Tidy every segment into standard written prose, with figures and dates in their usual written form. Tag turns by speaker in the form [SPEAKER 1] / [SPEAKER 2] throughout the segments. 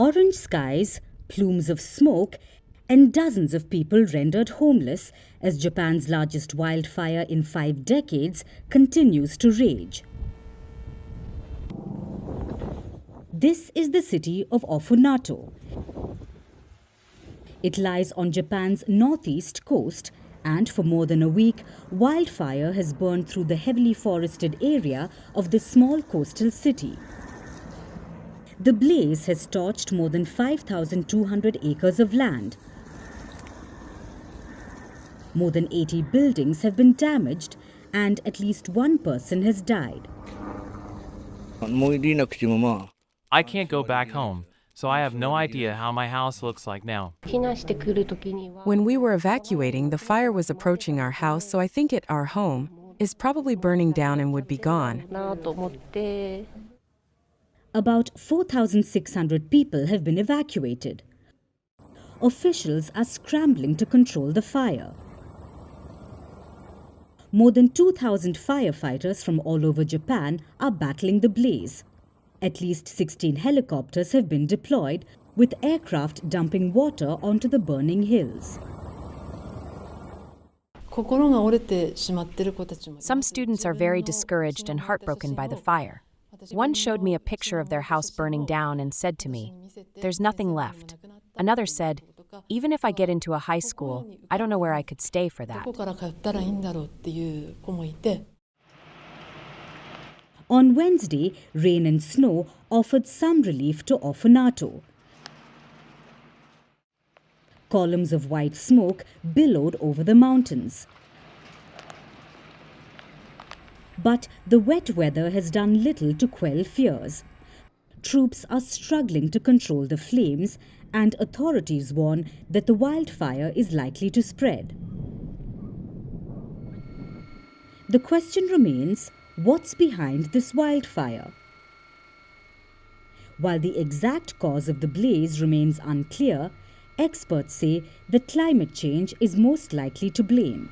[SPEAKER 1] Orange skies, plumes of smoke, and dozens of people rendered homeless as Japan's largest wildfire in 5 decades continues to rage. This is the city of Ofunato. It lies on Japan's northeast coast, and for more than a week, wildfire has burned through the heavily forested area of this small coastal city. The blaze has torched more than 5,200 acres of land. More than 80 buildings have been damaged, and at least one person has died.
[SPEAKER 2] I can't go back home, so I have no idea how my house looks like now.
[SPEAKER 3] When we were evacuating, the fire was approaching our house, so I think our home is probably burning down and would be gone.
[SPEAKER 1] About 4,600 people have been evacuated. Officials are scrambling to control the fire. More than 2,000 firefighters from all over Japan are battling the blaze. At least 16 helicopters have been deployed, with aircraft dumping water onto the burning hills.
[SPEAKER 4] Some students are very discouraged and heartbroken by the fire. One showed me a picture of their house burning down and said to me, "There's nothing left." Another said, "Even if I get into a high school, I don't know where I could stay for that."
[SPEAKER 1] On Wednesday, rain and snow offered some relief to Ofunato. Columns of white smoke billowed over the mountains. But the wet weather has done little to quell fears. Troops are struggling to control the flames, and authorities warn that the wildfire is likely to spread. The question remains, what's behind this wildfire? While the exact cause of the blaze remains unclear, experts say that climate change is most likely to blame.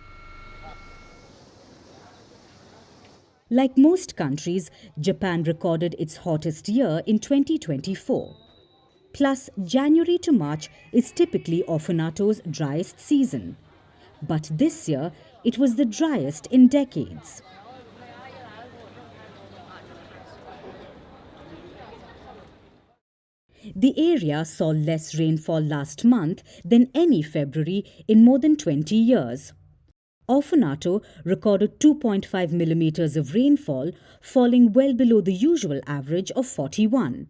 [SPEAKER 1] Like most countries, Japan recorded its hottest year in 2024. Plus, January to March is typically Ofunato's driest season. But this year, it was the driest in decades. The area saw less rainfall last month than any February in more than 20 years. Ofunato recorded 2.5 millimeters of rainfall, falling well below the usual average of 41.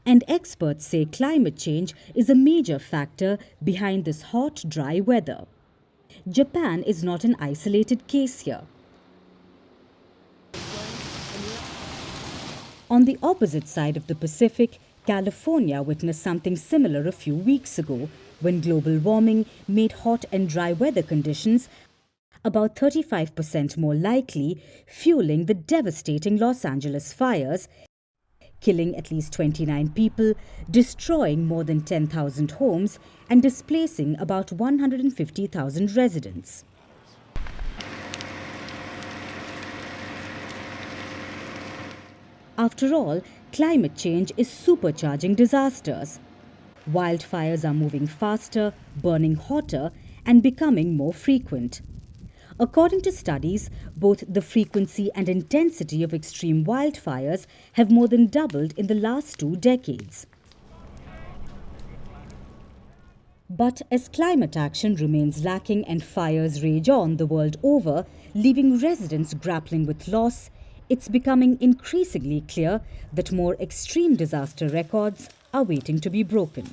[SPEAKER 1] And experts say climate change is a major factor behind this hot, dry weather. Japan is not an isolated case here. On the opposite side of the Pacific, California witnessed something similar a few weeks ago, when global warming made hot and dry weather conditions about 35% more likely, fueling the devastating Los Angeles fires, killing at least 29 people, destroying more than 10,000 homes, and displacing about 150,000 residents. After all, climate change is supercharging disasters. Wildfires are moving faster, burning hotter, and becoming more frequent. According to studies, both the frequency and intensity of extreme wildfires have more than doubled in the last 2 decades. But as climate action remains lacking and fires rage on the world over, leaving residents grappling with loss, it's becoming increasingly clear that more extreme disaster records are waiting to be broken.